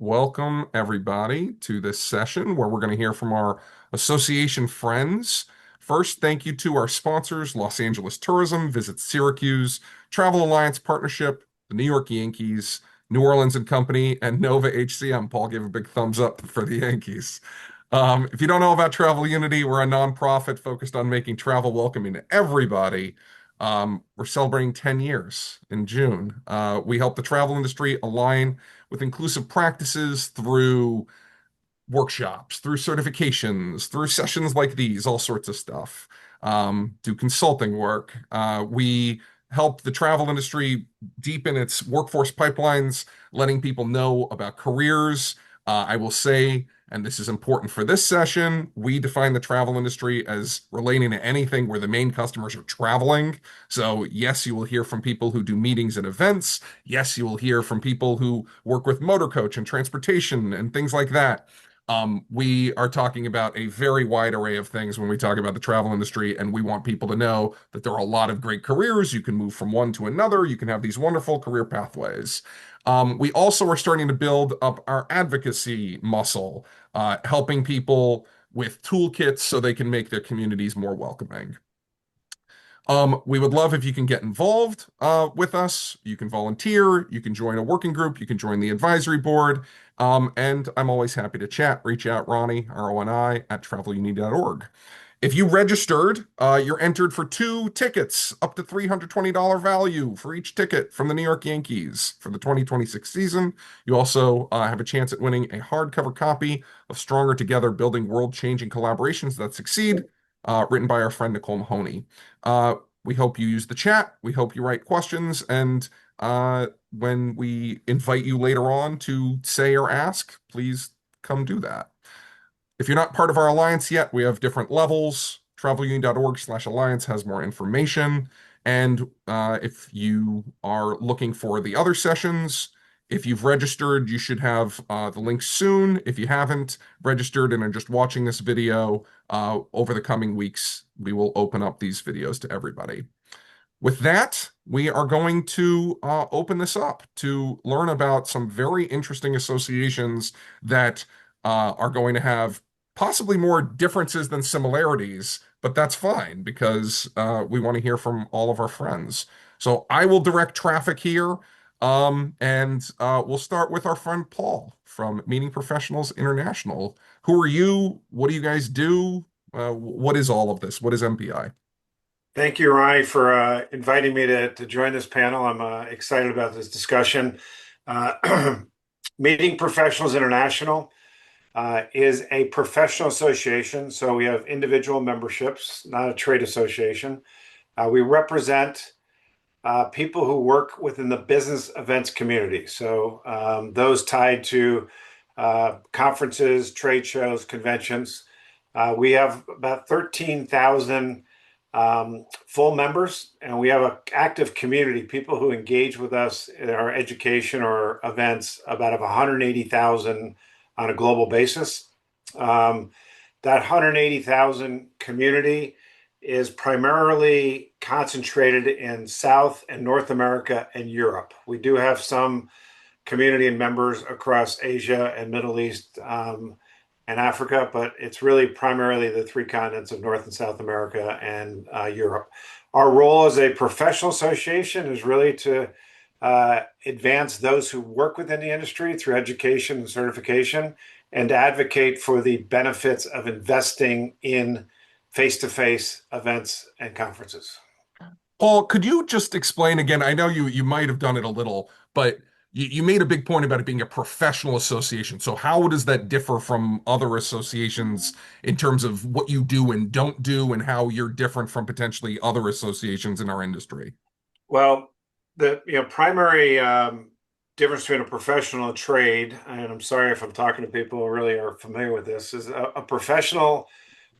Welcome, everybody, to this session where we're going to hear from our association friends. First, thank you to our sponsors, Los Angeles Tourism, Visit Syracuse, Travel Alliance Partnership, the New York Yankees, New Orleans and Company, and Nova HCM. Paul gave a big thumbs up for the Yankees. If you don't know about Travel Unity, we're a nonprofit focused on making travel welcoming to everybody. We're celebrating 10 years in June. We help the travel industry align with inclusive practices through workshops, through certifications, through sessions like these, all sorts of stuff. Do consulting work. We help the travel industry deepen its workforce pipelines, letting people know about careers. I will say, and this is important for this session, we define the travel industry as relating to anything where the main customers are traveling. So, yes, you will hear from people who do meetings and events. Yes, you will hear from people who work with motor coach and transportation and things like that. We are talking about a very wide array of things when we talk about the travel industry, and we want people to know that there are a lot of great careers. You can move from one to another. You can have these wonderful career pathways. We also are starting to build up our advocacy muscle, helping people with toolkits so they can make their communities more welcoming. We would love if you can get involved with us. You can volunteer, you can join a working group, you can join the advisory board, and I'm always happy to chat. Reach out, Ronnie, RONI, at traveluni.org. If you registered, you're entered for 2 tickets, up to $320 value for each ticket from the New York Yankees for the 2026 season. You also have a chance at winning a hardcover copy of Stronger Together Building World-Changing Collaborations That Succeed, written by our friend Nicole Mahoney. We hope you use the chat. We hope you write questions. And when we invite you later on to say or ask, please come do that. If you're not part of our alliance yet, we have different levels. Travelunion.org/alliance has more information. And if you are looking for the other sessions, if you've registered, you should have the links soon. If you haven't registered and are just watching this video, over the coming weeks, we will open up these videos to everybody. With that, we are going to open this up to learn about some very interesting associations that are going to have possibly more differences than similarities, but that's fine because we want to hear from all of our friends. So I will direct traffic here, and we'll start with our friend Paul from Meeting Professionals International. Who are you? What do you guys do? What is all of this? What is MPI? Thank you, Ronnie, for inviting me to join this panel. I'm excited about this discussion. Meeting Professionals International is a professional association, so we have individual memberships, not a trade association. We represent people who work within the business events community, so those tied to conferences, trade shows, conventions. We have about 13,000 full members, and we have an active community, people who engage with us in our education or events, about 180,000 on a global basis. That 180,000 community is primarily concentrated in South and North America and Europe. We do have some community and members across Asia and Middle East and Africa, but it's really primarily the three continents of North and South America and Europe. Our role as a professional association is really to advance those who work within the industry through education and certification, and to advocate for the benefits of investing in face-to-face events and conferences. Paul, could you just explain again? I know you might have done it a little, but you made a big point about it being a professional association. So how does that differ from other associations in terms of what you do and don't do, and how you're different from potentially other associations in our industry? Well, the primary difference between a professional and trade, and I'm sorry if I'm talking to people who really are familiar with this, is a professional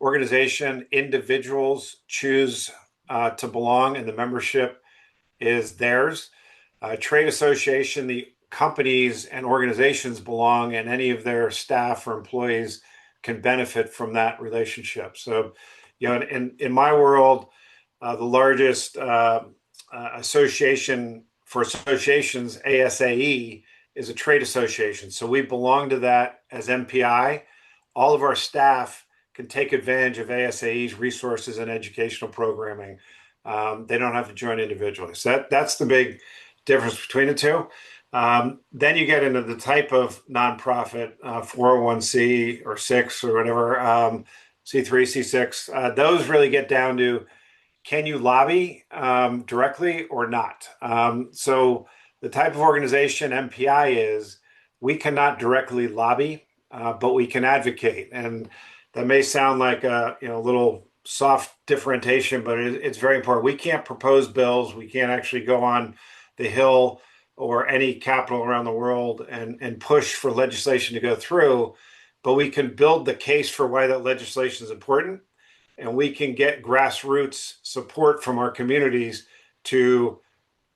organization, individuals choose to belong, and the membership is theirs. Trade association, the companies and organizations belong, and any of their staff or employees can benefit from that relationship. So, in my world, the largest association for associations, ASAE, is a trade association. So we belong to that as MPI. All of our staff can take advantage of ASAE's resources and educational programming. They don't have to join individually. So that's the big difference between the two. Then you get into the type of nonprofit, 401c or 6 or whatever, C3, C6. Those really get down to, can you lobby directly or not? So the type of organization MPI is, we cannot directly lobby, but we can advocate. And that may sound like a little soft differentiation, but it's very important. We can't propose bills. We can't actually go on the Hill or any capital around the world and push for legislation to go through, but we can build the case for why that legislation is important, and we can get grassroots support from our communities to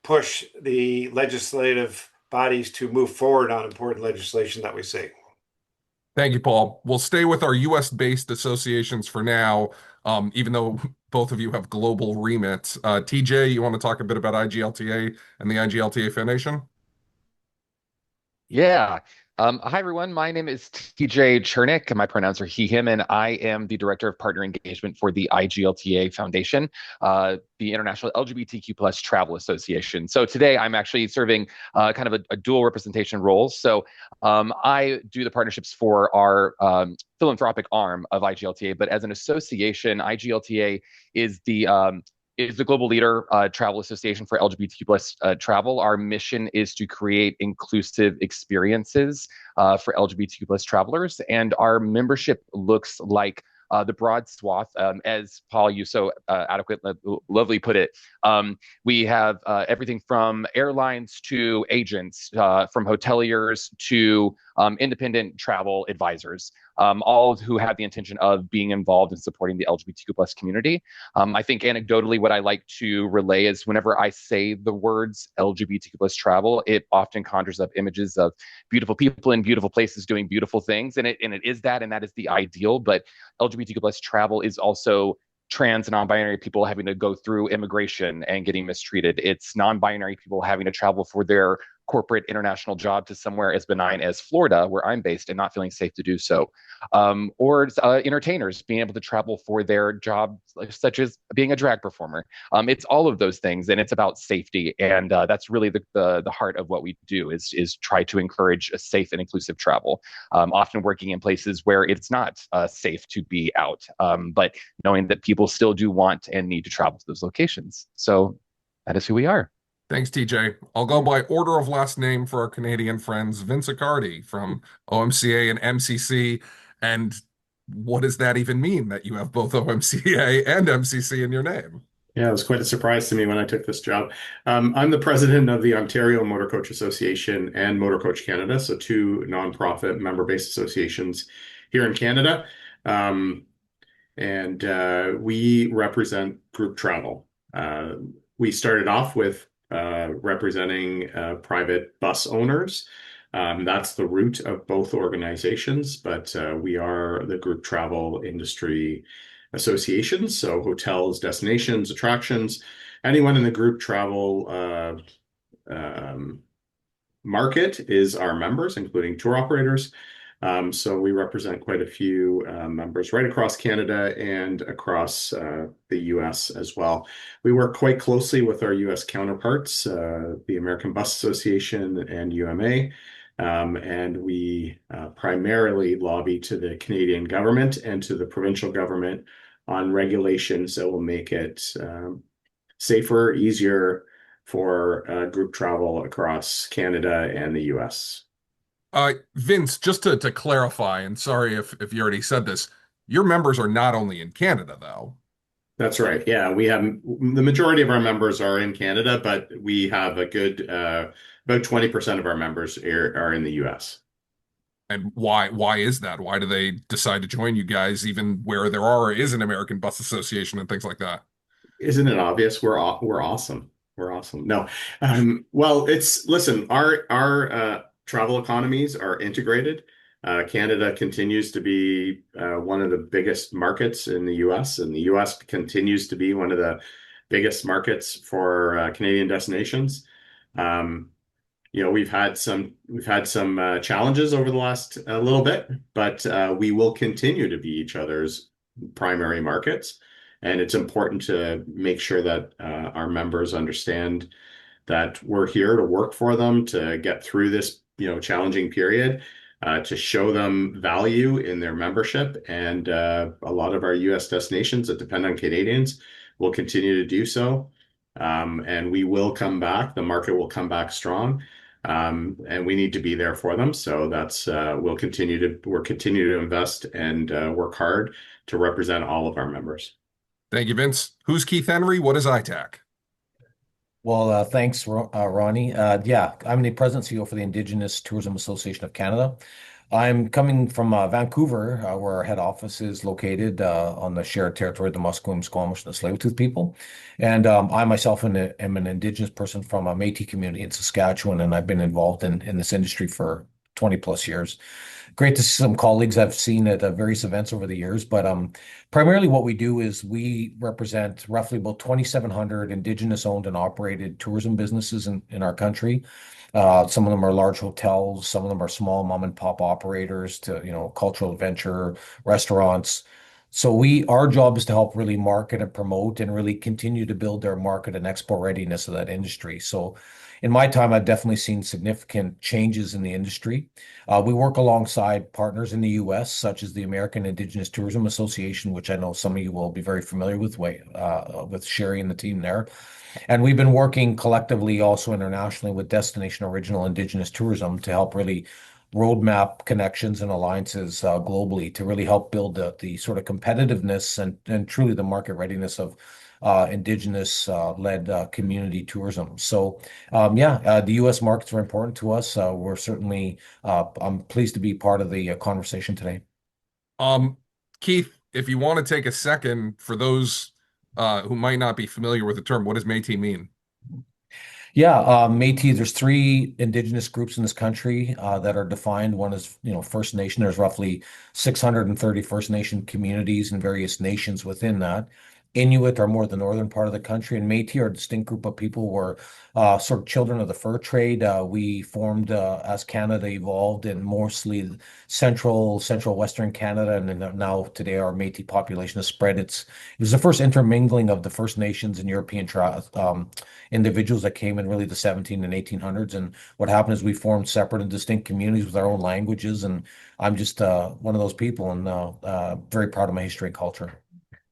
push the legislative bodies to move forward on important legislation that we see. Thank you, Paul. We'll stay with our US-based associations for now, even though both of you have global remits. TJ, you want to talk a bit about IGLTA and the IGLTA Foundation? Yeah. Hi, everyone. My name is TJ Chernick. My pronouns are he, him, and I am the Director of Partner Engagement for the IGLTA Foundation, the International LGBTQ plus Travel Association. So today I'm actually serving kind of a dual representation role. So I do the partnerships for our philanthropic arm of IGLTA, but as an association, IGLTA is the global leader travel association for LGBTQ plus travel. Our mission is to create inclusive experiences for LGBTQ plus travelers, and our membership looks like the broad swath, as Paul, you so lovely put it. We have everything from airlines to agents, from hoteliers to independent travel advisors, all who have the intention of being involved in supporting the LGBTQ plus community. I think anecdotally, what I like to relay is whenever I say the words LGBTQ plus travel, it often conjures up images of beautiful people in beautiful places doing beautiful things, and it is that, and that is the ideal. But LGBTQ plus travel is also trans and non-binary people having to go through immigration and getting mistreated. It's non-binary people having to travel for their corporate international job to somewhere as benign as Florida, where I'm based, and not feeling safe to do so. Or entertainers being able to travel for their job, such as being a drag performer. It's all of those things, and it's about safety. And that's really the heart of what we do is try to encourage a safe and inclusive travel, often working in places where it's not safe to be out, but knowing that people still do want and need to travel to those locations. So that is who we are. Thanks, TJ. I'll go by order of last name for our Canadian friends. Vince Accardi from OMCA and MCC. And what does that even mean that you have both OMCA and MCC in your name? Yeah, it was quite a surprise to me when I took this job. I'm the president of the Ontario Motor Coach Association and Motor Coach Canada, so two nonprofit member-based associations here in Canada. And we represent group travel. We started off with representing private bus owners. That's the root of both organizations, but we are the group travel industry associations, so hotels, destinations, attractions, anyone in the group travel market is our members, including tour operators. So we represent quite a few members right across Canada and across the US as well. We work quite closely with our US counterparts, the American Bus Association and UMA. And we primarily lobby to the Canadian government and to the provincial government on regulations that will make it safer, easier for group travel across Canada and the US. Vince, just to clarify, and sorry if you already said this, your members are not only in Canada, though. That's right. Yeah, we have the majority of our members are in Canada, but we have a good about 20% of our members are in the US. And why is that? Why do they decide to join you guys, even where there are is an American Bus Association and things like that? Isn't it obvious? We're awesome. We're awesome. No, well, listen. Our travel economies are integrated. Canada continues to be one of the biggest markets in the US, and the US continues to be one of the biggest markets for Canadian destinations. we've had some challenges over the last little bit, but we will continue to be each other's primary markets, and it's important to make sure that our members understand that we're here to work for them to get through this, challenging period, to show them value in their membership. And a lot of our U.S. destinations that depend on Canadians will continue to do so. And we will come back. The market will come back strong. And we need to be there for them. So that's we'll continue to invest and work hard to represent all of our members. Thank you, Vince. Who's Keith Henry? What is ITAC? Well, thanks, Ronnie. Yeah, I'm the president and CEO for the Indigenous Tourism Association of Canada. I'm coming from Vancouver, where our head office is located on the shared territory of the Musqueam, Squamish, and the Tsleil-Waututh people. And I myself am an Indigenous person from a Métis community in Saskatchewan, and I've been involved in this industry for 20 plus years. Great to see some colleagues I've seen at various events over the years, but primarily what we do is we represent roughly about 2,700 Indigenous owned and operated tourism businesses in our country. Some of them are large hotels, some of them are small mom and pop operators to, cultural adventure, restaurants. So our job is to help really market and promote and really continue to build their market and export readiness of that industry. So in my time, I've definitely seen significant changes in the industry. We work alongside partners in the US, such as the American Indigenous Tourism Association, which I know some of you will be very familiar with Sherry and the team there. And we've been working collectively also internationally with Destination Original Indigenous Tourism to help really roadmap connections and alliances globally to really help build the sort of competitiveness and truly the market readiness of Indigenous led community tourism. So the US markets are important to us. I'm pleased to be part of the conversation today. Keith, if you want to take a second for those who might not be familiar with the term, what does Métis mean? Yeah, Métis, there's three Indigenous groups in this country that are defined. One is, First Nation. There's roughly 630 First Nation communities and various nations within that. Inuit are more the northern part of the country, and Métis are a distinct group of people who are sort of children of the fur trade. We formed as Canada evolved in mostly central western Canada, and then now today our Métis population has spread. It was the first intermingling of the First Nations and European individuals that came in really the 17 and 1800s. And what happened is we formed separate and distinct communities with our own languages, and I'm just one of those people, and very proud of my history and culture.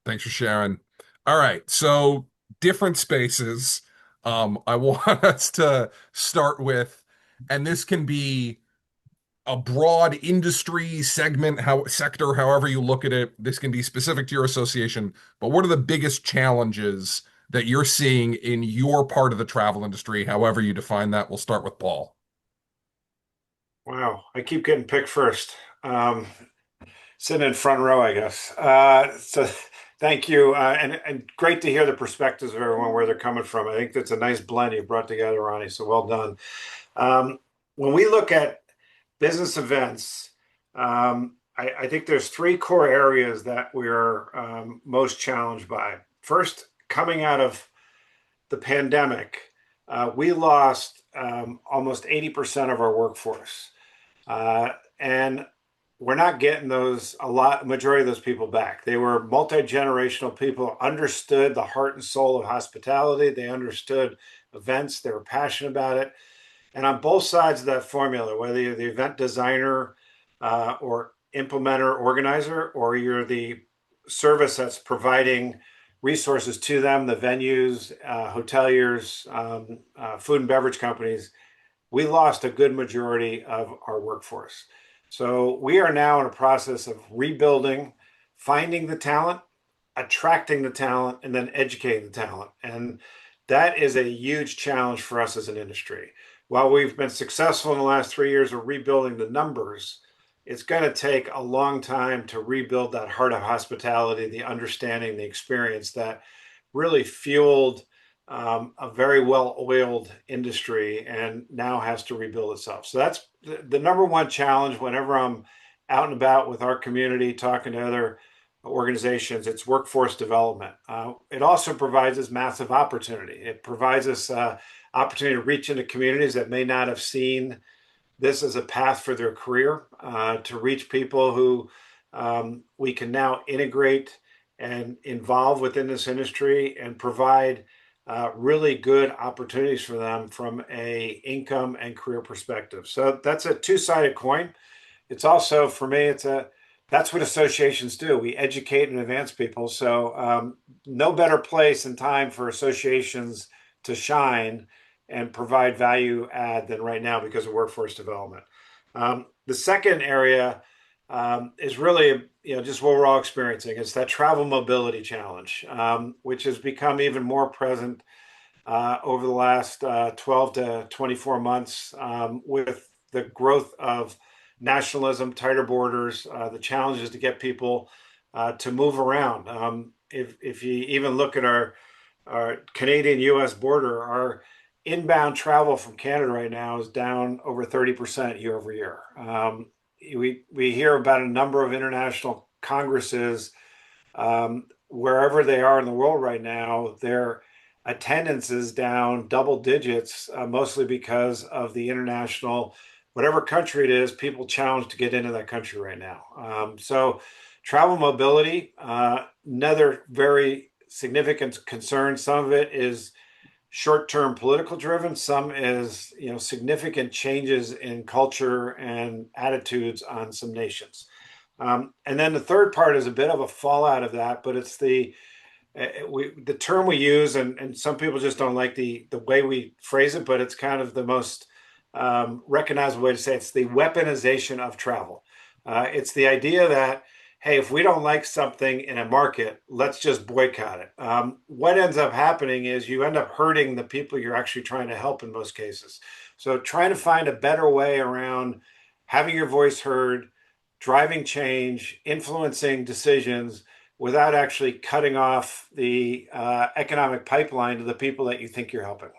Thanks for sharing. All right, so different spaces. I want us to start with, and this can be a broad industry segment, sector, however you look at it. This can be specific to your association, but what are the biggest challenges that you're seeing in your part of the travel industry, however you define that? We'll start with Paul. Wow, I keep getting picked first. Sitting in front row, I guess. So thank you. And great to hear the perspectives of everyone, where they're coming from. I think that's a nice blend you brought together, Ronnie. So well done. When we look at business events, I think there's three core areas that we're most challenged by. First, coming out of the pandemic, we lost almost 80% of our workforce. And we're not getting majority of those people back. They were multi-generational people, understood the heart and soul of hospitality. They understood events. They were passionate about it. And on both sides of that formula, whether you're the event designer or implementer, organizer, or you're the service that's providing resources to them, the venues, hoteliers, food and beverage companies, we lost a good majority of our workforce. So we are now in a process of rebuilding, finding the talent, attracting the talent, and then educating the talent. And that is a huge challenge for us as an industry. While we've been successful in the last 3 years of rebuilding the numbers, it's going to take a long time to rebuild that heart of hospitality, the understanding, the experience that really fueled a very well-oiled industry and now has to rebuild itself. So that's the number one challenge whenever I'm out and about with our community, talking to other organizations. It's workforce development. It also provides us massive opportunity. It provides us opportunity to reach into communities that may not have seen this as a path for their career, to reach people who we can now integrate and involve within this industry and provide really good opportunities for them from a income and career perspective. So that's a two-sided coin. It's also, for me, that's what associations do. We educate and advance people. So no better place and time for associations to shine and provide value add than right now because of workforce development. The second area is really, just what we're all experiencing. It's that travel mobility challenge, which has become even more present over the last 12 to 24 months with the growth of nationalism, tighter borders, the challenges to get people to move around. If you even look at our Canadian-U.S. border, our inbound travel from Canada right now is down over 30% year over year. We hear about a number of international congresses, wherever they are in the world right now, their attendance is down double digits, mostly because of the international, whatever country it is, people challenged to get into that country right now. So travel mobility, another very significant concern. Some of it is short-term political driven. Some is, significant changes in culture and attitudes on some nations. And then the third part is a bit of a fallout of that, but it's the term we use, and some people just don't like the way we phrase it, but it's kind of the most recognizable way to say it. It's the weaponization of travel. It's the idea that, hey, if we don't like something in a market, let's just boycott it. What ends up happening is you end up hurting the people you're actually trying to help in most cases. So trying to find a better way around having your voice heard, driving change, influencing decisions without actually cutting off the economic pipeline to the people that you think you're helping.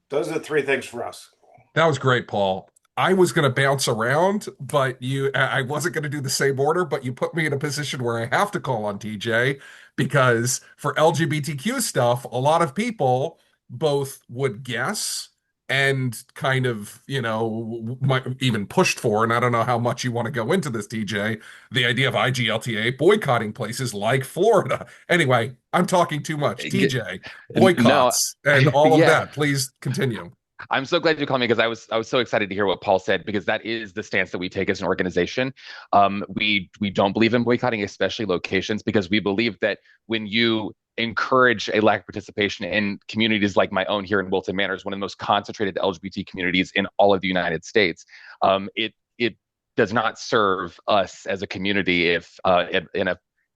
Those are the three things for us. That was great, Paul. I was going to bounce around, but I wasn't going to do the same order, but you put me in a position where I have to call on TJ because for LGBTQ stuff, a lot of people both would guess and kind of, might even pushed for, and I don't know how much you want to go into this, TJ, the idea of IGLTA boycotting places like Florida. Anyway, I'm talking too much. TJ, No, boycotts and all of yeah. that. Please continue. I'm so glad you called me because I was so excited to hear what Paul said because that is the stance that we take as an organization. We don't believe in boycotting, especially locations, because we believe that when you encourage a lack of participation in communities like my own here in Wilton Manors, one of the most concentrated LGBT communities in all of the United States, it does not serve us as a community if in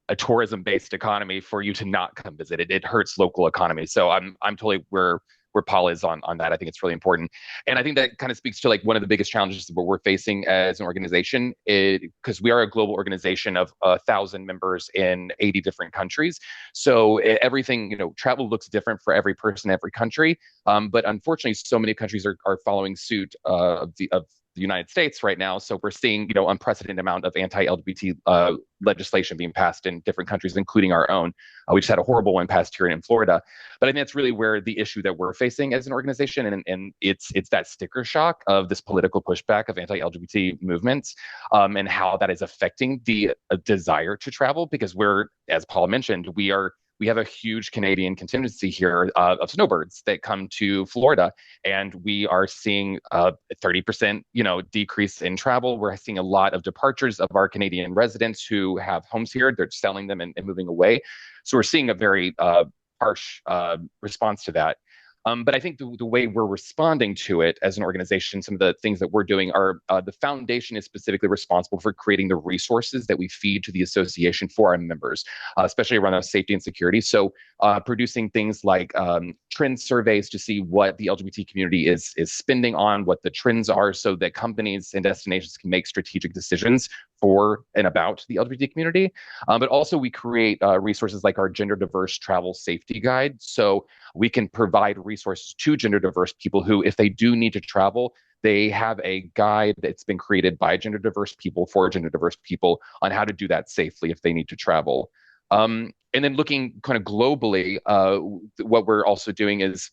a tourism-based economy for you to not come visit it. It hurts local economy. So I'm totally where Paul is on that. I think it's really important. And I think that kind of speaks to like one of the biggest challenges that we're facing as an organization, because we are a global organization of 1,000 members in 80 different countries. So everything, travel looks different for every person, every country. But unfortunately, so many countries are following suit of the United States right now. So we're seeing, unprecedented amount of anti-LGBT legislation being passed in different countries, including our own. We just had a horrible one passed here in Florida. But I think that's really where the issue that we're facing as an organization, and it's that sticker shock of this political pushback of anti-LGBT movements, and how that is affecting the desire to travel, because as Paul mentioned, we have a huge Canadian contingency here of snowbirds that come to Florida, and we are seeing a 30%, decrease in travel. We're seeing a lot of departures of our Canadian residents who have homes here. They're selling them and moving away. So we're seeing a very harsh response to that. But I think the way we're responding to it as an organization, some of the things that we're doing are the foundation is specifically responsible for creating the resources that we feed to the association for our members, especially around safety and security. So producing things like trend surveys to see what the LGBT community is spending on, what the trends are, so that companies and destinations can make strategic decisions for and about the LGBT community. But also we create resources like our gender diverse travel safety guide. So we can provide resources to gender diverse people who, if they do need to travel, they have a guide that's been created by gender diverse people for gender diverse people on how to do that safely if they need to travel. And then looking kind of globally, what we're also doing is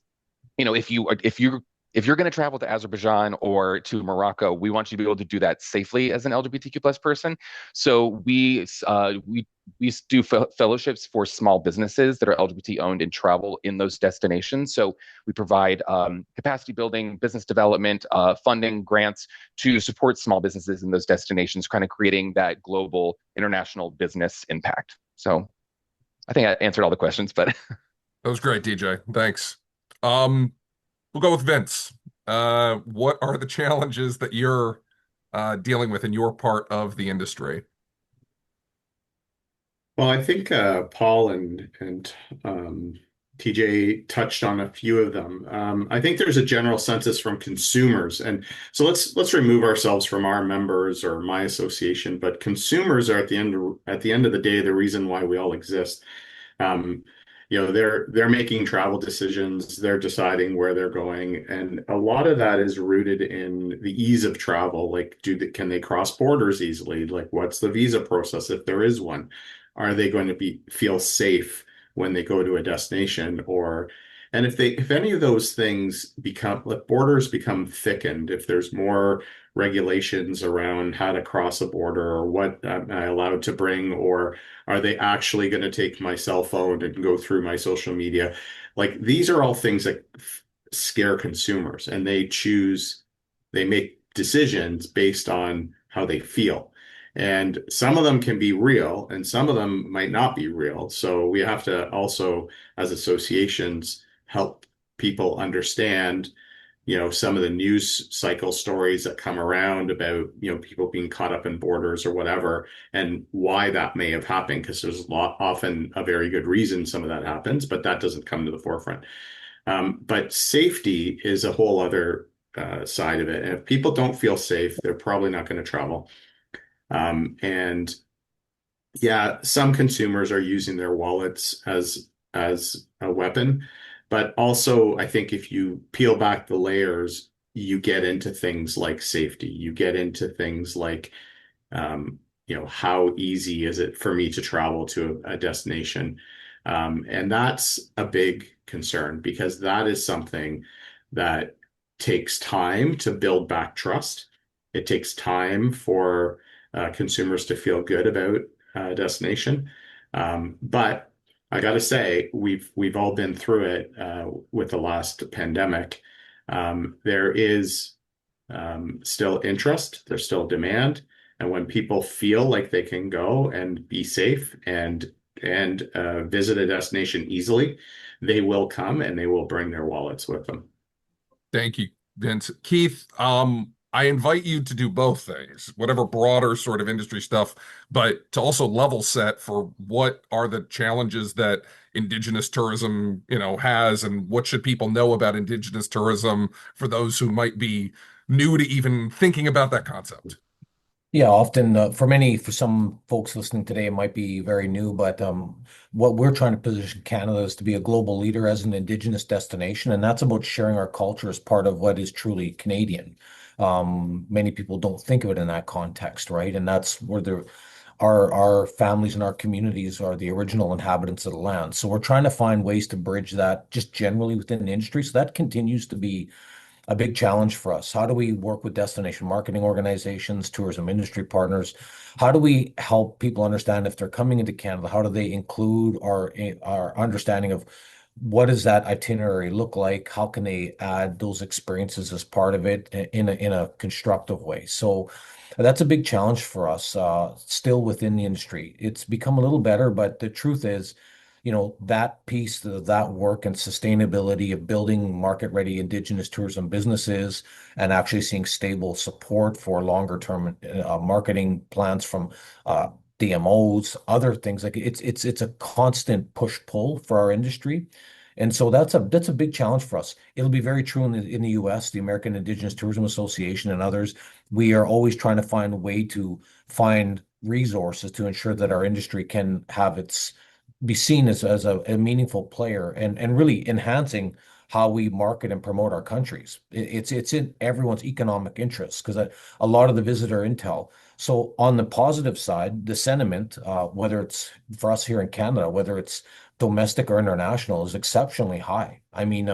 if you're going to travel to Azerbaijan or to Morocco, we want you to be able to do that safely as an LGBTQ plus person. So we do fellowships for small businesses that are LGBT owned and travel in those destinations. So we provide capacity building, business development, funding, grants to support small businesses in those destinations, kind of creating that global international business impact. So I think I answered all the questions, but That was great, DJ. Thanks. We'll go with Vince. What are the challenges that you're dealing with in your part of the industry? Well, I think Paul and TJ touched on a few of them. I think there's a general census from consumers, and so let's remove ourselves from our members or my association. But consumers are at the end of the day the reason why we all exist. Um, they're making travel decisions, they're deciding where they're going, and a lot of that is rooted in the ease of travel. Like, can they cross borders easily? Like, what's the visa process if there is one? Are they going to feel safe when they go to a destination? And if any of those things become, like, borders become thickened, if there's more regulations around how to cross a border or what am I allowed to bring, or are they actually going to take my cell phone and go through my social media? Like, these are all things that scare consumers, and they make decisions based on how they feel. And some of them can be real and some of them might not be real. So we have to also, as associations, help people understand, some of the news cycle stories that come around about, people being caught up in borders or whatever, and why that may have happened, because there's often a very good reason some of that happens, but that doesn't come to the forefront. But safety is a whole other side of it. And if people don't feel safe, they're probably not going to travel. And yeah, some consumers are using their wallets as a weapon, but also I think if you peel back the layers, you get into things like safety. You get into things like, how easy is it for me to travel to a destination? And that's a big concern because that is something that takes time to build back trust. It takes time for consumers to feel good about destination. But I got to say, we've all been through it with the last pandemic. There is still interest, there's still demand, and when people feel like they can go and be safe and visit a destination easily, they will come and they will bring their wallets with them. Thank you, Vince. Keith, I invite you to do both things, whatever broader sort of industry stuff, but to also level set for what are the challenges that Indigenous tourism, has, and what should people know about Indigenous tourism for those who might be new to even thinking about that concept. Yeah, often for some folks listening today, it might be very new, but what we're trying to position Canada is to be a global leader as an Indigenous destination, and that's about sharing our culture as part of what is truly Canadian. Many people don't think of it in that context, right? And that's where our families and our communities are the original inhabitants of the land. So we're trying to find ways to bridge that just generally within the industry. So that continues to be a big challenge for us. How do we work with destination marketing organizations, tourism industry partners? How do we help people understand if they're coming into Canada, how do they include our understanding of what does that itinerary look like? How can they add those experiences as part of it in a constructive way? So that's a big challenge for us, still within the industry. It's become a little better, but the truth is, that piece of that work and sustainability of building market-ready Indigenous tourism businesses and actually seeing stable support for longer-term marketing plans from DMOs, other things like it's a constant push-pull for our industry. And so that's a big challenge for us. It'll be very true in the US, the American Indigenous Tourism Association and others. We are always trying to find a way to find resources to ensure that our industry can have be seen as a meaningful player and really enhancing how we market and promote our countries. It's in everyone's economic interest because a lot of the visitor intel. So on the positive side, the sentiment, whether it's for us here in Canada, whether it's domestic or international, is exceptionally high. I mean,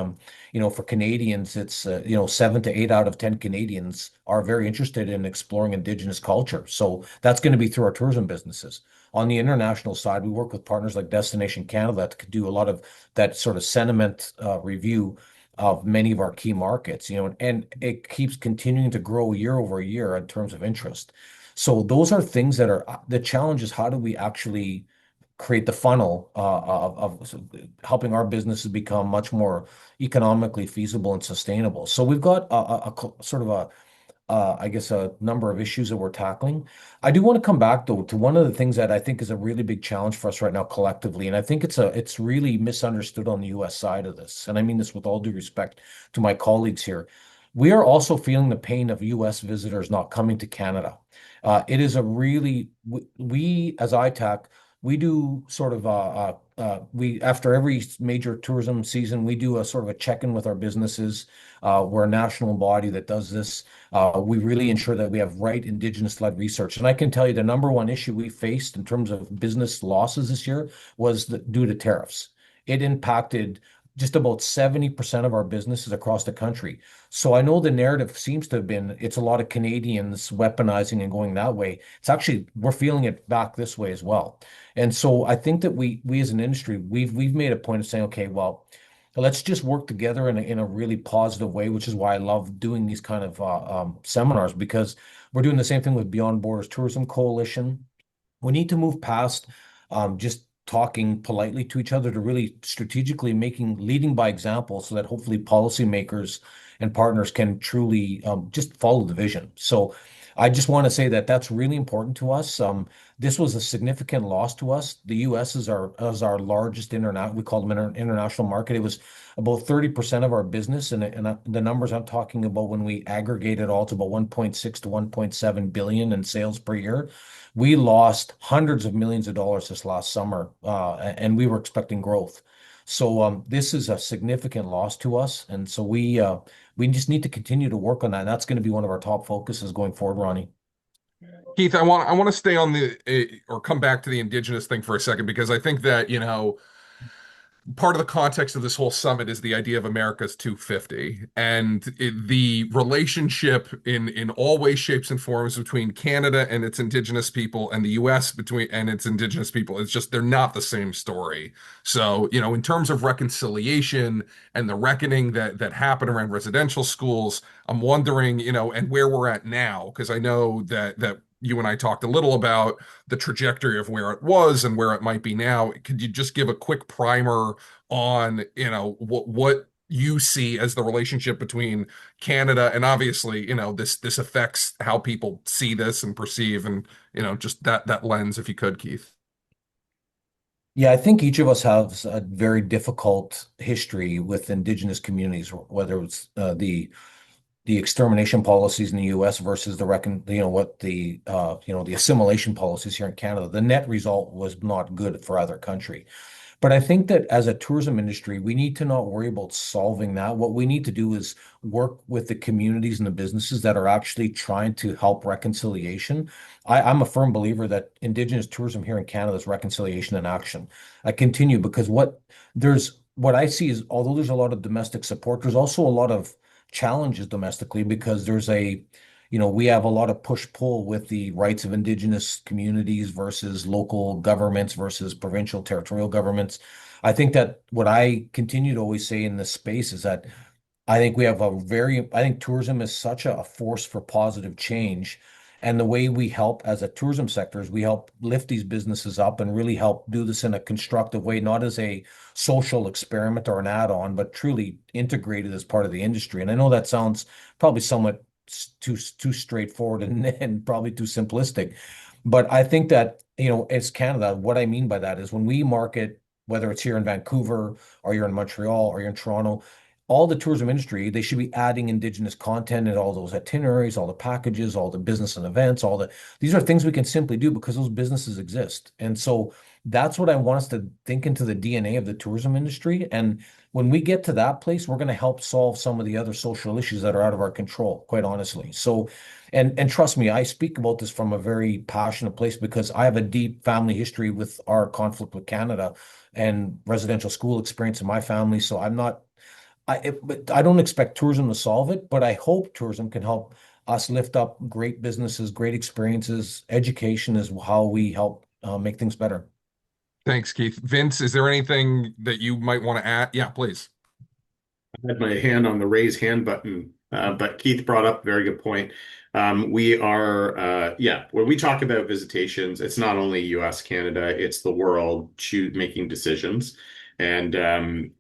for Canadians, it's 7 to 8 out of 10 Canadians are very interested in exploring Indigenous culture. So that's going to be through our tourism businesses. On the international side, we work with partners like Destination Canada that could do a lot of that sort of sentiment review of many of our key markets, and it keeps continuing to grow year over year in terms of interest. So those are things that are the challenge is how do we actually create the funnel of helping our businesses become much more economically feasible and sustainable. So we've got sort of I guess, a number of issues that we're tackling. I do want to come back though to one of the things that I think is a really big challenge for us right now collectively, and I think it's really misunderstood on the U.S. side of this. And I mean this with all due respect to my colleagues here. We are also feeling the pain of U.S. visitors not coming to Canada. It is a really we as ITAC we do sort of we after every major tourism season we do a sort of a check-in with our businesses. We're a national body that does this. We really ensure that we have right Indigenous-led research. And I can tell you the number one issue we faced in terms of business losses this year was due to tariffs. It impacted just about 70% of our businesses across the country. So I know the narrative seems to have been it's a lot of Canadians weaponizing and going that way. It's actually we're feeling it back this way as well. And so I think that we as an industry we've made a point of saying, okay, well, let's just work together in a really positive way, which is why I love doing these kind of seminars because we're doing the same thing with Beyond Borders Tourism Coalition. We need to move past just talking politely to each other to really strategically leading by example so that hopefully policymakers and partners can truly just follow the vision. So I just want to say that that's really important to us. This was a significant loss to us. The U.S. is our largest we call them international market. It was about 30% of our business, and the numbers I'm talking about when we aggregate it all to about 1.6 to 1.7 billion in sales per year. We lost hundreds of millions of dollars this last summer, and we were expecting growth. So this is a significant loss to us, and so we just need to continue to work on that. And that's going to be one of our top focuses going forward, Ronnie. Keith, I want to stay on or come back to the Indigenous thing for a second because I think that, part of the context of this whole summit is the idea of America's 250 and the relationship in all ways, shapes, and forms between Canada and its Indigenous people and the US and its Indigenous people. It's just they're not the same story. So, in terms of reconciliation and the reckoning that happened around residential schools, I'm wondering, and where we're at now, because I know that you and I talked a little about the trajectory of where it was and where it might be now. Could you just give a quick primer on, what you see as the relationship between Canada and obviously, this affects how people see this and perceive and, just that lens, if you could, Keith. Yeah, I think each of us has a very difficult history with Indigenous communities, whether it's the extermination policies in the U.S. versus the assimilation policies here in Canada. The net result was not good for either country. But I think that as a tourism industry, we need to not worry about solving that. What we need to do is work with the communities and the businesses that are actually trying to help reconciliation. I'm a firm believer that Indigenous tourism here in Canada is reconciliation in action. I continue because what I see is although there's a lot of domestic support, there's also a lot of challenges domestically because we have a lot of push-pull with the rights of Indigenous communities versus local governments versus provincial territorial governments. I think that what I continue to always say in this space is that I think tourism is such a force for positive change. And the way we help as a tourism sector is we help lift these businesses up and really help do this in a constructive way, not as a social experiment or an add-on, but truly integrated as part of the industry. And I know that sounds probably somewhat too straightforward and probably too simplistic. But I think that, as Canada, what I mean by that is when we market, whether it's here in Vancouver or you're in Montreal or you're in Toronto, all the tourism industry, they should be adding Indigenous content in all those itineraries, all the packages, all the business and events, these are things we can simply do because those businesses exist. And so that's what I want us to think into the DNA of the tourism industry. And when we get to that place, we're going to help solve some of the other social issues that are out of our control, quite honestly. So, and trust me, I speak about this from a very passionate place because I have a deep family history with our conflict with Canada and residential school experience in my family. So but I don't expect tourism to solve it, but I hope tourism can help us lift up great businesses, great experiences. Education is how we help make things better. Thanks, Keith. Vince, is there anything that you might want to add? Yeah, please. I had my hand on the raise hand button, but Keith brought up a very good point. When we talk about visitations, it's not only US, Canada, it's the world making decisions. And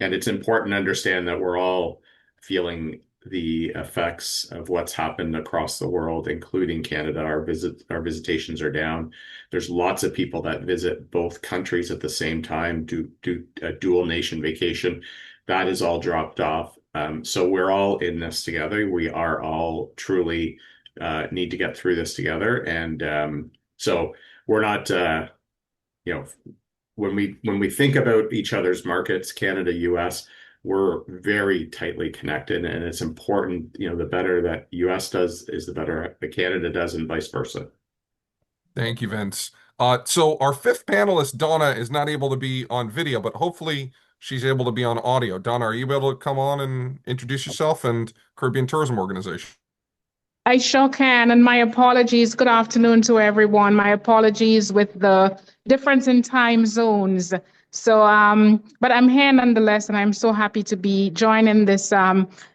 it's important to understand that we're all feeling the effects of what's happened across the world, including Canada. Our visitations are down. There's lots of people that visit both countries at the same time, do a dual nation vacation. That is all dropped off. So we're all in this together. We are all truly need to get through this together. And so we're not, when we think about each other's markets, Canada, US, we're very tightly connected, and it's important. The better that US does is the better that Canada does, and vice versa. Thank you, Vince. So our fifth panelist, Donna, is not able to be on video, but hopefully she's able to be on audio. Donna, are you able to come on and introduce yourself and Caribbean Tourism Organization? I sure can. And my apologies. Good afternoon to everyone. My apologies with the difference in time zones. So, but I'm here nonetheless, and I'm so happy to be joining this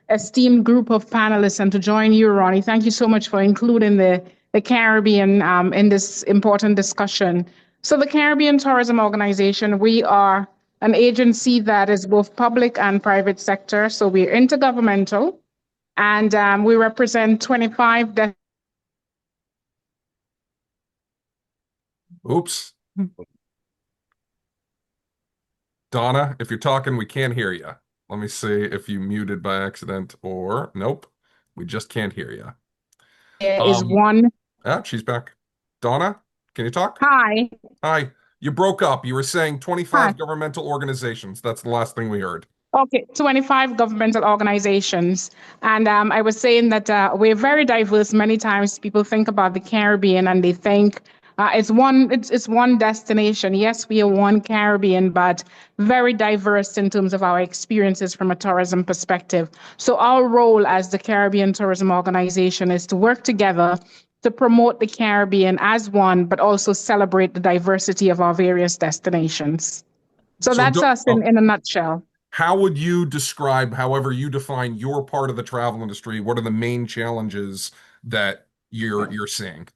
esteemed group of panelists and to join you, Ronnie. Thank you so much for including the Caribbean in this important discussion. So the Caribbean Tourism Organization, we are an agency that is both public and private sector. So we're intergovernmental. And we represent 25. Oops. Donna, if you're talking, we can't hear you. Let me see if you muted by accident or nope, we just can't hear you. There is one. She's back. Donna, can you talk? Hi. Hi. You broke up. You were saying 25 Hi. governmental organizations. That's the last thing we heard. Okay, 25 governmental organizations. And I was saying that we're very diverse. Many times people think about the Caribbean and they think it's one destination. Yes, we are one Caribbean, but very diverse in terms of our experiences from a tourism perspective. So our role as the Caribbean Tourism Organization is to work together to promote the Caribbean as one, but also celebrate the diversity of our various destinations. So that's us in a nutshell. How would you describe, however you define your part of the travel industry? What are the main challenges that you're seeing?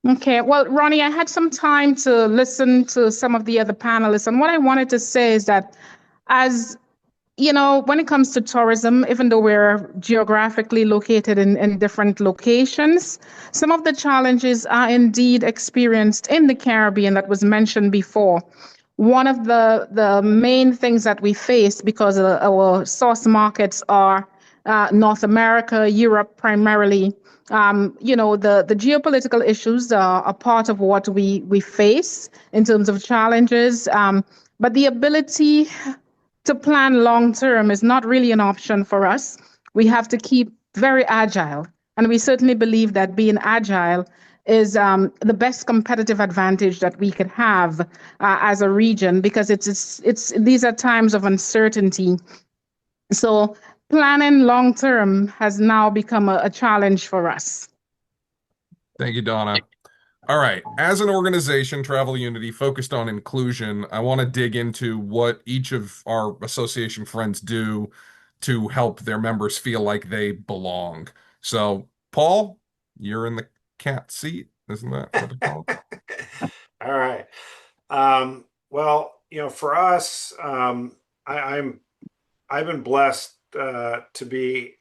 Okay, well, Ronnie, I had some time to listen to some of the other panelists, and what I wanted to say is that as you know, when it comes to tourism, even though we're geographically located in different locations, some of the challenges are indeed experienced in the Caribbean that was mentioned before. One of the main things that we face, because our source markets are North America, Europe primarily, the geopolitical issues are a part of what we face in terms of challenges. But the ability to plan long term is not really an option for us. We have to keep very agile. And we certainly believe that being agile is the best competitive advantage that we could have as a region, because these are times of uncertainty. So planning long term has now become a challenge for us. Thank you, Donna. All right. As an organization, Travel Unity, focused on inclusion, I want to dig into what each of our association friends do to help their members feel like they belong. So, Paul, you're in the cat seat, isn't that what they call it? All right. Well, for us, I've been blessed to be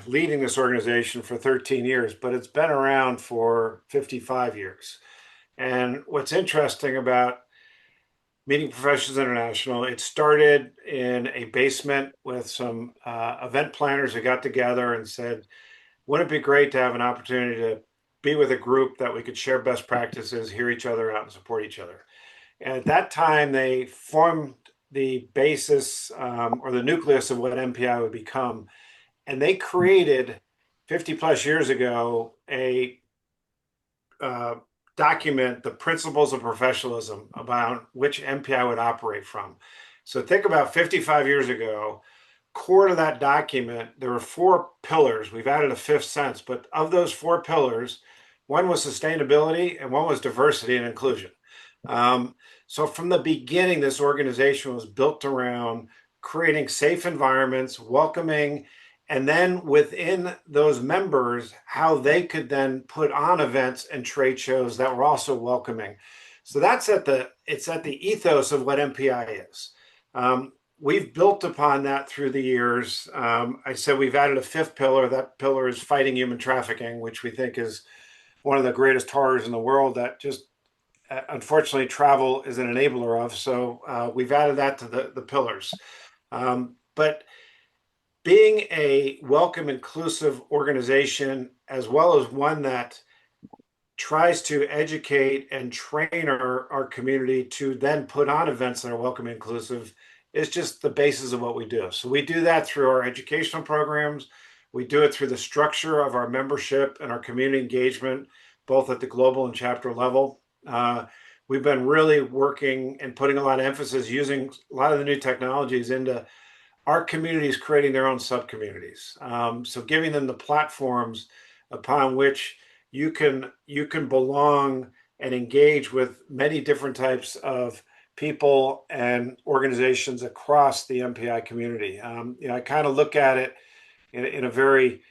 leading this organization for 13 years, but it's been around for 55 years. And what's interesting about Meeting Professionals International. It started in a basement with some event planners who got together and said, wouldn't it be great to have an opportunity to be with a group that we could share best practices, hear each other out, and support each other? And at that time, they formed the basis or the nucleus of what MPI would become. And they created 50 plus years ago a document, the principles of professionalism about which MPI would operate from. So think about 55 years ago, core to that document, there were four pillars. We've added a fifth since, but of those four pillars, one was sustainability and one was diversity and inclusion. So from the beginning, this organization was built around creating safe environments, welcoming, and then within those members, how they could then put on events and trade shows that were also welcoming. So it's at the ethos of what MPI is. We've built upon that through the years. I said we've added a fifth pillar. That pillar is fighting human trafficking, which we think is one of the greatest horrors in the world that just unfortunately travel is an enabler of. So we've added that to the pillars. But being a welcome, inclusive organization, as well as one that tries to educate and train our community to then put on events that are welcome and inclusive, is just the basis of what we do. So we do that through our educational programs. We do it through the structure of our membership and our community engagement, both at the global and chapter level. We've been really working and putting a lot of emphasis using a lot of the new technologies into our communities creating their own sub-communities. So giving them the platforms upon which you can belong and engage with many different types of people and organizations across the MPI community. I kind of look at it in a very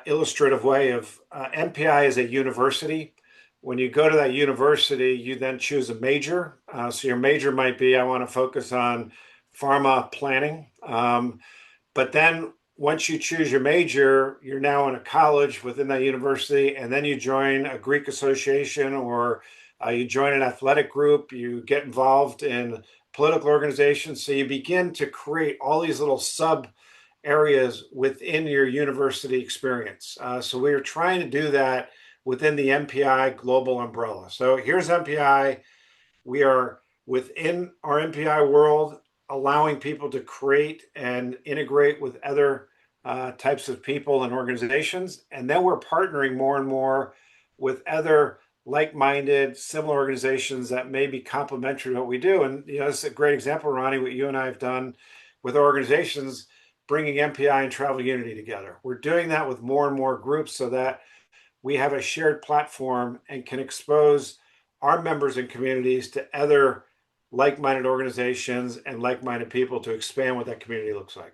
illustrative way of MPI is a university. When you go to that university, you then choose a major. So your major might be, I want to focus on pharma planning. But then once you choose your major, you're now in a college within that university, and then you join a Greek association or you join an athletic group, you get involved in political organizations. So you begin to create all these little sub areas within your university experience. So we are trying to do that within the MPI global umbrella. So here's MPI. We are within our MPI world, allowing people to create and integrate with other types of people and organizations. And then we're partnering more and more with other like-minded, similar organizations that may be complementary to what we do. And it's a great example, Ronnie, what you and I have done with organizations, bringing MPI and Travel Unity together. We're doing that with more and more groups so that we have a shared platform and can expose our members and communities to other like-minded organizations and like-minded people to expand what that community looks like.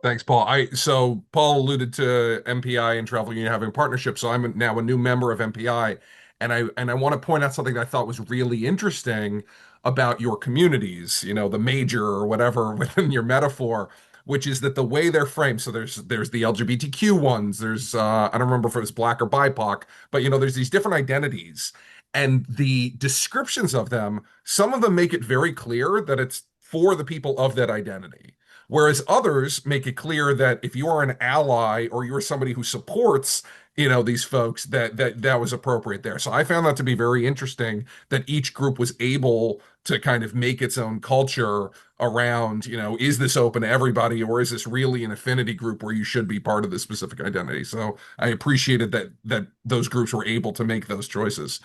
Thanks, Paul. So Paul alluded to MPI and Travel Union having a partnership. So I'm now a new member of MPI, and I want to point out something that I thought was really interesting about your communities, the major or whatever within your metaphor, which is that the way they're framed. So there's the LGBTQ ones. There's I don't remember if it was Black or BIPOC, but there's these different identities. And the descriptions of them, some of them make it very clear that it's for the people of that identity. Whereas others make it clear that if you are an ally or you're somebody who supports, these folks, that was appropriate there. So I found that to be very interesting that each group was able to kind of make its own culture around, is this open to everybody or is this really an affinity group where you should be part of this specific identity? So I appreciated that those groups were able to make those choices.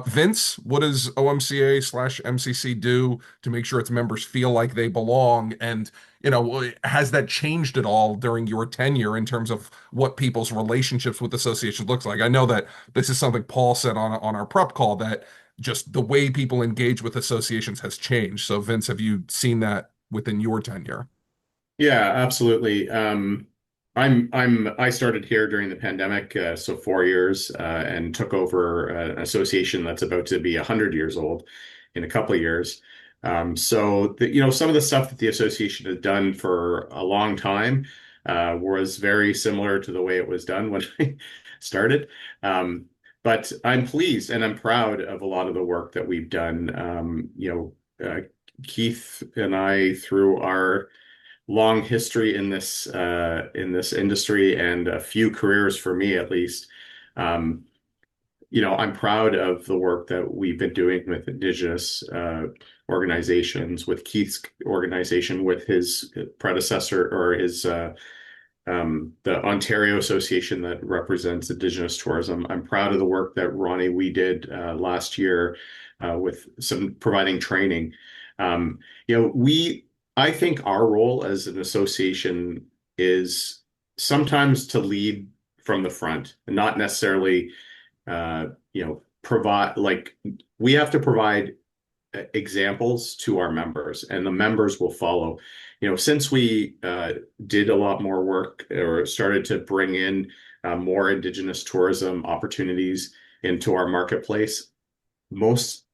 Vince, what does OMCA/MCC do to make sure its members feel like they belong? And, has that changed at all during your tenure in terms of what people's relationships with associations looks like? I know that this is something Paul said on our prep call, that just the way people engage with associations has changed. So Vince, have you seen that within your tenure? Yeah, absolutely. I started here during the pandemic, so 4 years, and took over an association that's about to be 100 years old in a couple of years. Some of the stuff that the association had done for a long time was very similar to the way it was done when I started. But I'm pleased and I'm proud of a lot of the work that we've done. Keith and I, through our long history in this industry and a few careers for me at least, um, I'm proud of the work that we've been doing with Indigenous organizations, with Keith's organization, with his predecessor or his the Ontario Association that represents Indigenous tourism. I'm proud of the work that Ronnie we did last year with some providing training. Um, I think our role as an association is sometimes to lead from the front and not necessarily, provide like we have to provide examples to our members, and the members will follow. Since we did a lot more work or started to bring in more Indigenous tourism opportunities into our marketplace,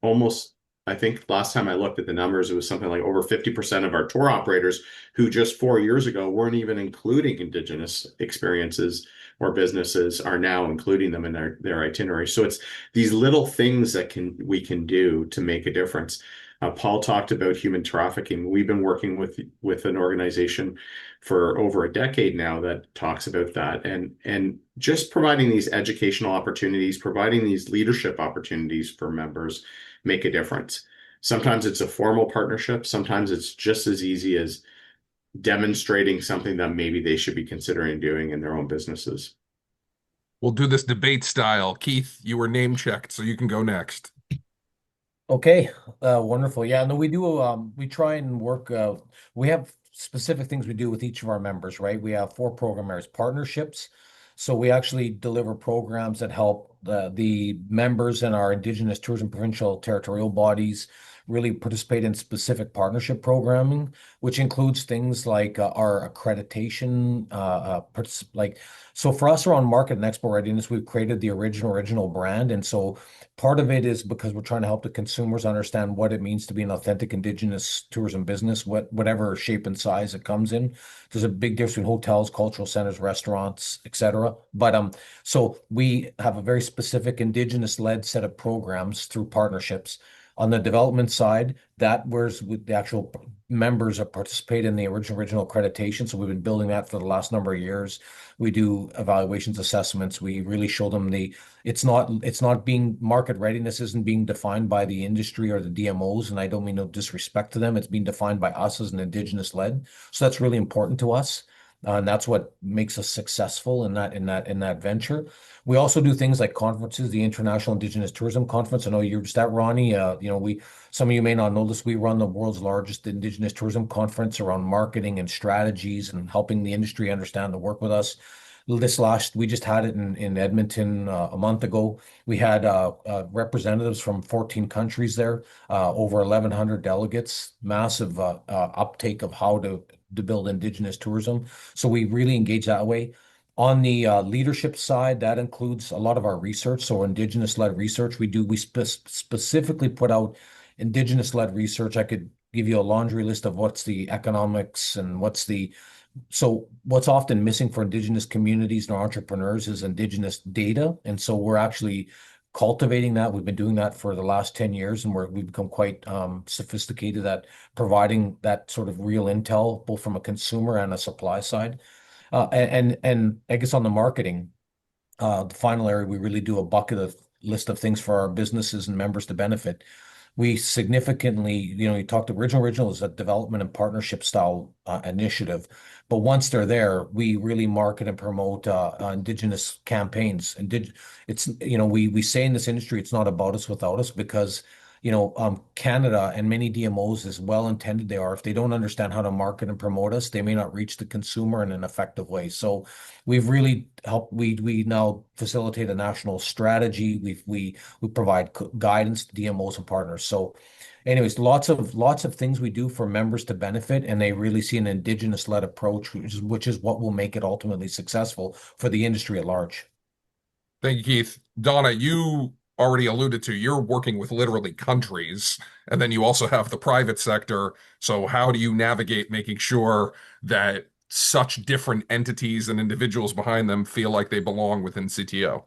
almost, I think last time I looked at the numbers, it was something like over 50% of our tour operators who just 4 years ago weren't even including Indigenous experiences or businesses are now including them in their itinerary. So it's these little things that we can do to make a difference. Paul talked about human trafficking. We've been working with an organization for over a decade now that talks about that, and just providing these educational opportunities, providing these leadership opportunities for members make a difference. Sometimes it's a formal partnership. Sometimes it's just as easy as demonstrating something that maybe they should be considering doing in their own businesses. We'll do this debate style. Keith, you were name checked, so you can go next. Okay, wonderful. Yeah, no, we do. We try and work. We have specific things we do with each of our members, right? We have 4 program areas, partnerships. So we actually deliver programs that help the members in our Indigenous tourism provincial territorial bodies really participate in specific partnership programming, which includes things like our accreditation, like so for us around market and expo readiness, we've created the original brand, and so part of it is because we're trying to help the consumers understand what it means to be an authentic Indigenous tourism business, whatever shape and size it comes in. There's a big difference between hotels, cultural centers, restaurants, etc. But so we have a very specific Indigenous-led set of programs through partnerships. On the development side, that where's with the actual members that participate in the original accreditation. So we've been building that for the last number of years. We do evaluations, assessments. We really show them it's not being market readiness isn't being defined by the industry or the DMOs, and I don't mean no disrespect to them. It's being defined by us as an Indigenous led. So that's really important to us. And that's what makes us successful in that venture. We also do things like conferences, the International Indigenous Tourism Conference. I know you're just at Ronnie. Some of you may not know this. We run the world's largest Indigenous tourism conference around marketing and strategies and helping the industry understand to work with us. We just had it in Edmonton a month ago. We had representatives from 14 countries there, over 1,100 delegates, massive uptake of how to build Indigenous tourism. So we really engage that way. On the leadership side, that includes a lot of our research. So Indigenous-led research, we specifically put out Indigenous-led research. I could give you a laundry list of what's the economics and what's often missing for Indigenous communities and entrepreneurs is Indigenous data. And so we're actually cultivating that. We've been doing that for the last 10 years, and we've become quite sophisticated at providing that sort of real intel, both from a consumer and a supply side. And I guess on the marketing, the final area, we really do a bucket of list of things for our businesses and members to benefit. We significantly, you talked original is a development and partnership style initiative, but once they're there, we really market and promote Indigenous campaigns. We say in this industry, it's not about us without us, because Canada and many DMOs, as well intended they are, if they don't understand how to market and promote us, they may not reach the consumer in an effective way. So we've really helped. We now facilitate a national strategy. We provide guidance to DMOs and partners. So, anyways, lots of things we do for members to benefit, and they really see an Indigenous-led approach, which is what will make it ultimately successful for the industry at large. Thank you, Keith. Donna, you already alluded to, you're working with literally countries, and then you also have the private sector. So how do you navigate making sure that such different entities and individuals behind them feel like they belong within CTO?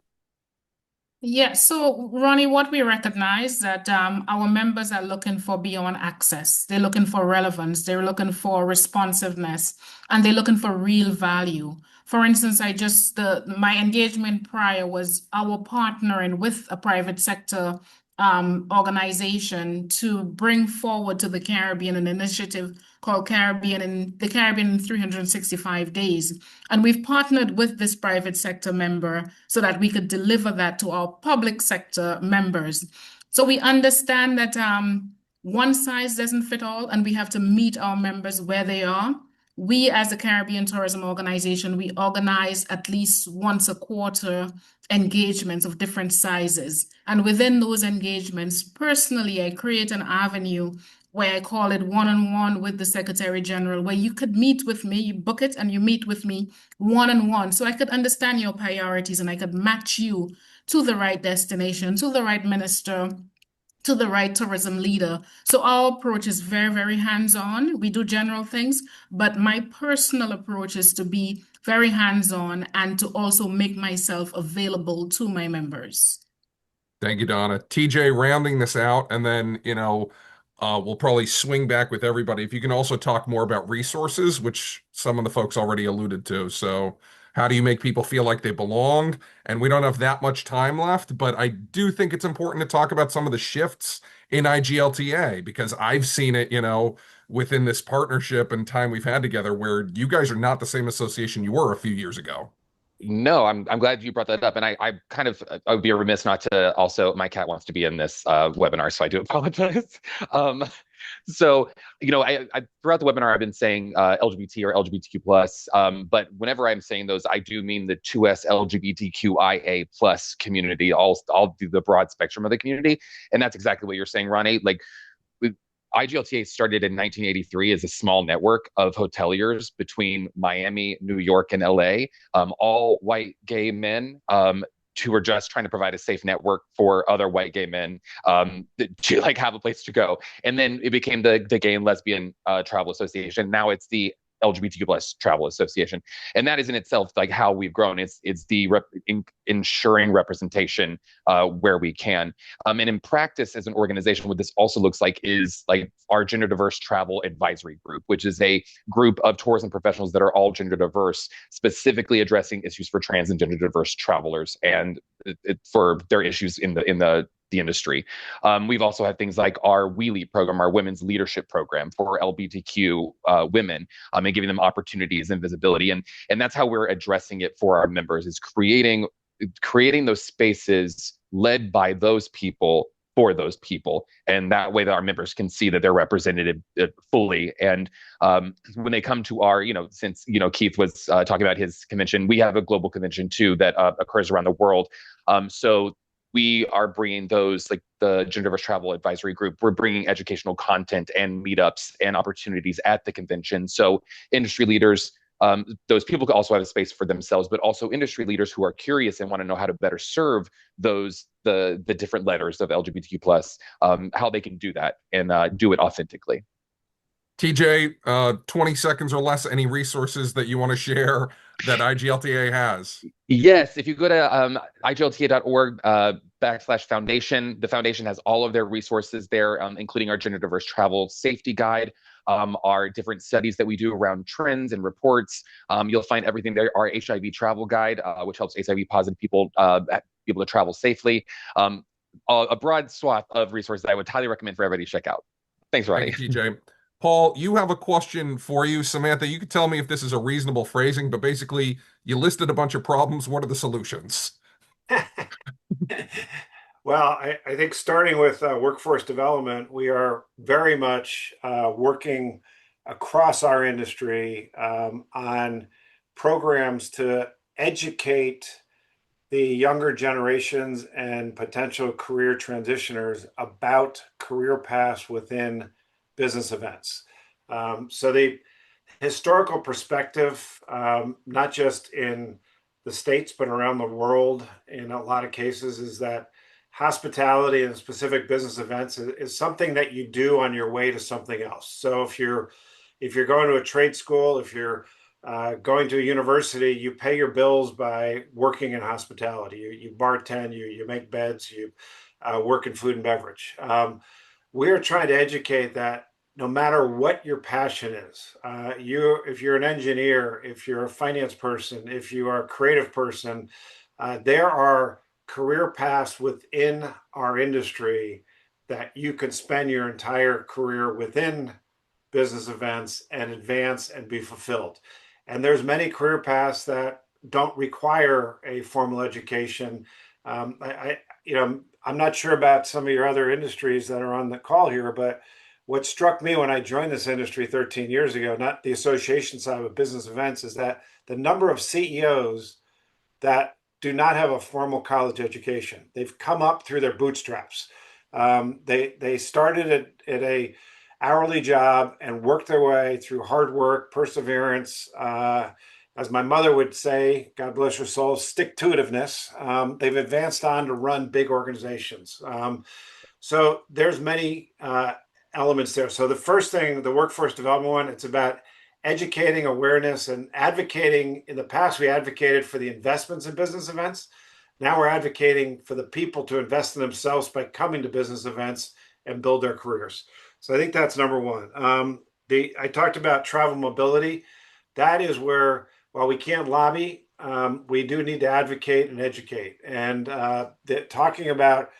Yeah, so Ronnie, what we recognize that our members are looking for beyond access. They're looking for relevance, they're looking for responsiveness, and they're looking for real value. For instance, my engagement prior was our partnering with a private sector organization to bring forward to the Caribbean an initiative called the Caribbean in 365 days. And we've partnered with this private sector member so that we could deliver that to our public sector members. So we understand that one size doesn't fit all, and we have to meet our members where they are. We, as a Caribbean Tourism Organization, we organize at least once a quarter engagements of different sizes. And within those engagements, personally, I create an avenue where I call it one-on-one with the Secretary General, where you could meet with me, you book it and you meet with me one-on-one. So I could understand your priorities and I could match you to the right destination, to the right minister, to the right tourism leader. So our approach is very, very hands-on. We do general things, but my personal approach is to be very hands-on and to also make myself available to my members. Thank you, Donna. TJ, rounding this out, and then, we'll probably swing back with everybody. If you can also talk more about resources, which some of the folks already alluded to. So, how do you make people feel like they belong? And we don't have that much time left, but I do think it's important to talk about some of the shifts in IGLTA because I've seen it, within this partnership and time we've had together where you guys are not the same association you were a few years ago. No, I'm glad you brought that up, and I would be remiss not to also. My cat wants to be in this webinar, so I do apologize. Um, so I throughout the webinar I've been saying LGBT or LGBTQ plus, but whenever I'm saying those, I do mean the 2S LGBTQIA plus community. I'll do the broad spectrum of the community, and that's exactly what you're saying, Ronnie. Like IGLTA started in 1983 as a small network of hoteliers between Miami, New York, and LA, all white gay men who were just trying to provide a safe network for other white gay men to like have a place to go. And then it became the Gay and Lesbian Travel Association. Now it's the LGBTQ plus Travel Association, and that is in itself like how we've grown. It's the ensuring representation where we can, and in practice as an organization, what this also looks like is like our gender diverse travel advisory group, which is a group of tourism professionals that are all gender diverse, specifically addressing issues for trans and gender diverse travelers and for their issues in the industry. We've also had things like our WeLead program, our women's leadership program for LGBTQ women, and giving them opportunities and visibility. And that's how we're addressing it for our members, is creating those spaces led by those people for those people. And that way that our members can see that they're represented fully. And when they come to our, since, Keith was talking about his convention, we have a global convention too that occurs around the world. So we are bringing those, like the Gender Diverse Travel Advisory Group, we're bringing educational content and meetups and opportunities at the convention. So industry leaders, those people could also have a space for themselves, but also industry leaders who are curious and want to know how to better serve the different letters of LGBTQ plus, how they can do that and do it authentically. TJ, 20 seconds or less, any resources that you want to share that IGLTA has? Yes, if you go to IGLTA.org /foundation, the foundation has all of their resources there, including our gender diverse travel safety guide, our different studies that we do around trends and reports. You'll find everything there. Our HIV travel guide, which helps HIV positive people be able to travel safely. A broad swath of resources I would highly recommend for everybody to check out. Thanks, Ronnie. Thank you, TJ. Paul, you have a question for you. Samantha, you can tell me if this is a reasonable phrasing, but basically you listed a bunch of problems. What are the solutions? Well, I think starting with workforce development, we are very much working across our industry on programs to educate the younger generations and potential career transitioners about career paths within business events. So the historical perspective, not just in the States, but around the world, in a lot of cases, is that hospitality and specific business events is something that you do on your way to something else. So if you're going to a trade school, if you're going to a university, you pay your bills by working in hospitality. You bartend, you make beds, you work in food and beverage. We're trying to educate that no matter what your passion is, if you're an engineer, if you're a finance person, if you are a creative person, there are career paths within our industry that you could spend your entire career within business events and advance and be fulfilled. And there's many career paths that don't require a formal education. I'm not sure about some of your other industries that are on the call here, but what struck me when I joined this industry 13 years ago, not the association side of business events, is that the number of CEOs that do not have a formal college education. They've come up through their bootstraps. They started at a hourly job and worked their way through hard work, perseverance, as my mother would say, God bless her soul, stick-to-itiveness. They've advanced on to run big organizations. So there's many elements there. So the first thing, the workforce development one, it's about educating awareness and advocating. In the past, we advocated for the investments in business events. Now we're advocating for the people to invest in themselves by coming to business events and build their careers. So I think that's number one. I talked about travel mobility. That is where, while we can't lobby, we do need to advocate and educate. And talking about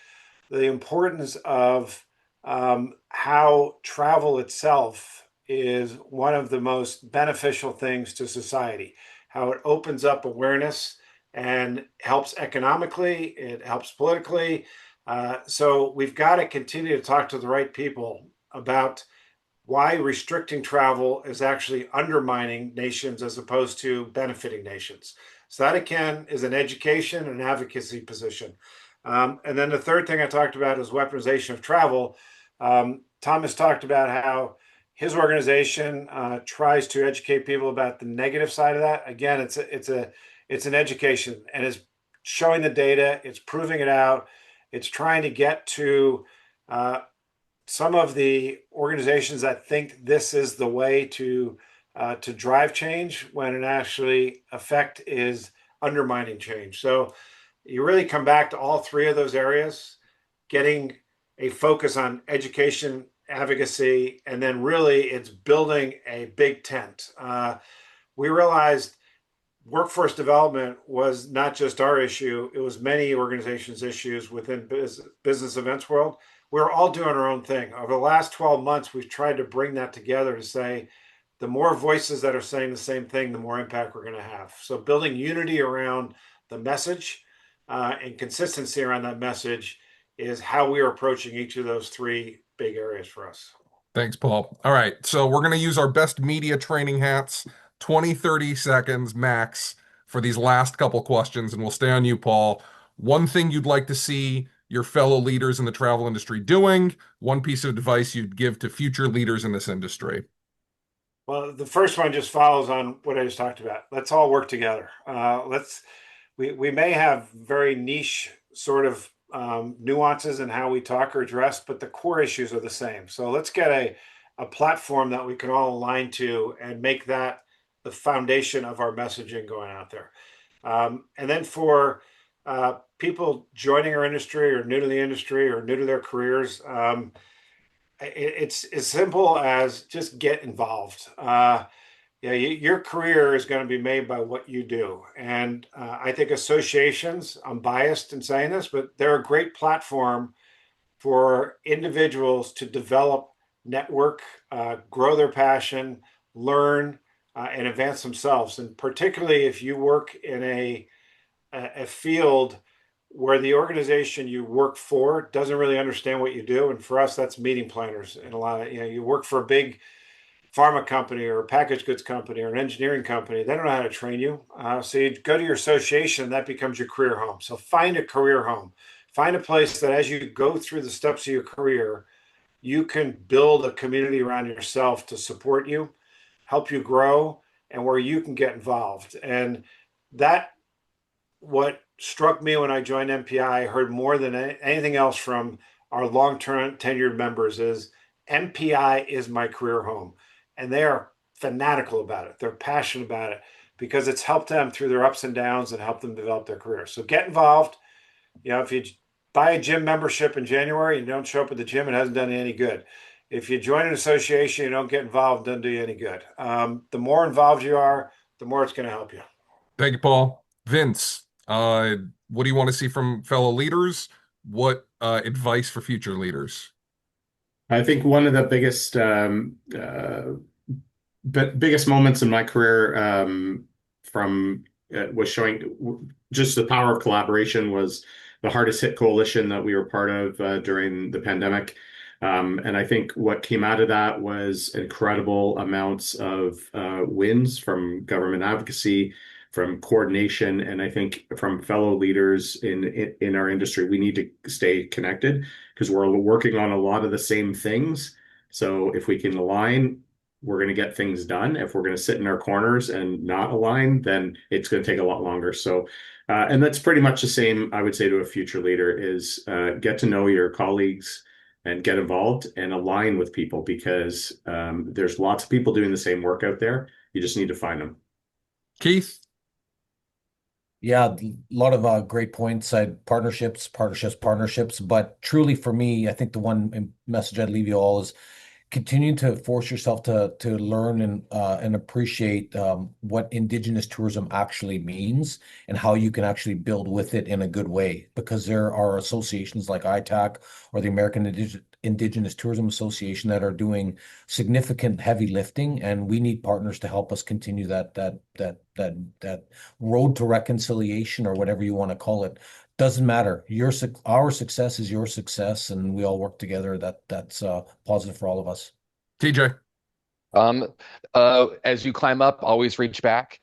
the importance of how travel itself is one of the most beneficial things to society, how it opens up awareness and helps economically, it helps politically. So we've got to continue to talk to the right people about why restricting travel is actually undermining nations as opposed to benefiting nations. So that, again, is an education and advocacy position. And then the third thing I talked about is weaponization of travel. Thomas talked about how his organization tries to educate people about the negative side of that. Again, it's an education, and it's showing the data, it's proving it out, it's trying to get to some of the organizations that think this is the way to drive change, when in actually effect is undermining change. So you really come back to all three of those areas, getting a focus on education, advocacy, and then really it's building a big tent. We realized workforce development was not just our issue, it was many organizations' issues within business events world. We're all doing our own thing. Over the last 12 months, we've tried to bring that together to say, the more voices that are saying the same thing, the more impact we're going to have. So building unity around the message and consistency around that message is how we are approaching each of those three big areas for us. Thanks, Paul. All right, so we're going to use our best media training hats, 20, 30 seconds max for these last couple questions, and we'll stay on you, Paul. One thing you'd like to see your fellow leaders in the travel industry doing, one piece of advice you'd give to future leaders in this industry. Well, the first one just follows on what I just talked about. Let's all work together. We may have very niche sort of nuances in how we talk or dress, but the core issues are the same. So let's get a platform that we can all align to and make that the foundation of our messaging going out there. And then for people joining our industry or new to the industry or new to their careers, it's as simple as just get involved. Your career is going to be made by what you do. And I think associations, I'm biased in saying this, but they're a great platform for individuals to develop, network, grow their passion, learn, and advance themselves. And particularly if you work in a field where the organization you work for doesn't really understand what you do. And for us, that's meeting planners. And a lot of, you work for a big pharma company or a packaged goods company or an engineering company, they don't know how to train you. So you go to your association, that becomes your career home. So find a career home. Find a place that as you go through the steps of your career, you can build a community around yourself to support you, help you grow, and where you can get involved. And that, what struck me when I joined MPI, I heard more than anything else from our long-term tenured members is MPI is my career home. And they are fanatical about it. They're passionate about it because it's helped them through their ups and downs and helped them develop their career. So get involved. If you buy a gym membership in January and you don't show up at the gym, it hasn't done you any good. If you join an association, you don't get involved, it doesn't do you any good. The more involved you are, the more it's going to help you. Thank you, Paul. Vince, what do you want to see from fellow leaders? What advice for future leaders? I think one of the biggest moments in my career from was showing just the power of collaboration was the hardest hit coalition that we were part of during the pandemic. And I think what came out of that was incredible amounts of wins from government advocacy, from coordination, and I think from fellow leaders in our industry. We need to stay connected because we're working on a lot of the same things. So if we can align, we're going to get things done. If we're going to sit in our corners and not align, then it's going to take a lot longer. So, and that's pretty much the same, I would say, to a future leader is get to know your colleagues and get involved and align with people because there's lots of people doing the same work out there. You just need to find them. Keith? Yeah, a lot of great points. Partnerships. But truly, for me, I think the one message I'd leave you all is continue to force yourself to learn and appreciate what Indigenous tourism actually means and how you can actually build with it in a good way. Because there are associations like ITAC or the American Indigenous Tourism Association that are doing significant heavy lifting, and we need partners to help us continue that road to reconciliation, or whatever you want to call it. Doesn't matter. Our success is your success, and we all work together. That's positive for all of us. TJ? As you climb up, always reach back.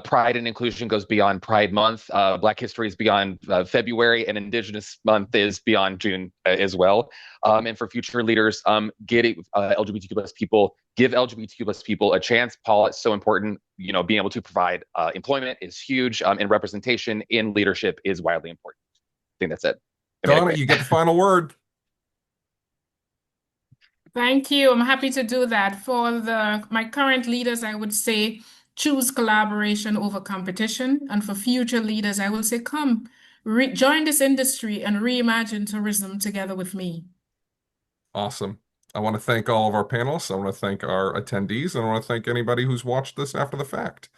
Pride and inclusion goes beyond Pride Month. Black History is beyond February, and Indigenous Month is beyond June as well. And for future leaders, get LGBTQ plus people, give LGBTQ plus people a chance. Paul, it's so important. Being able to provide employment is huge, and representation in leadership is wildly important. I think that's it. Donna, you get the final word. Thank you. I'm happy to do that. For my current leaders, I would say choose collaboration over competition. And for future leaders, I will say come, join this industry and reimagine tourism together with me. Awesome. I want to thank all of our panelists. I want to thank our attendees, and I want to thank anybody who's watched this after the fact.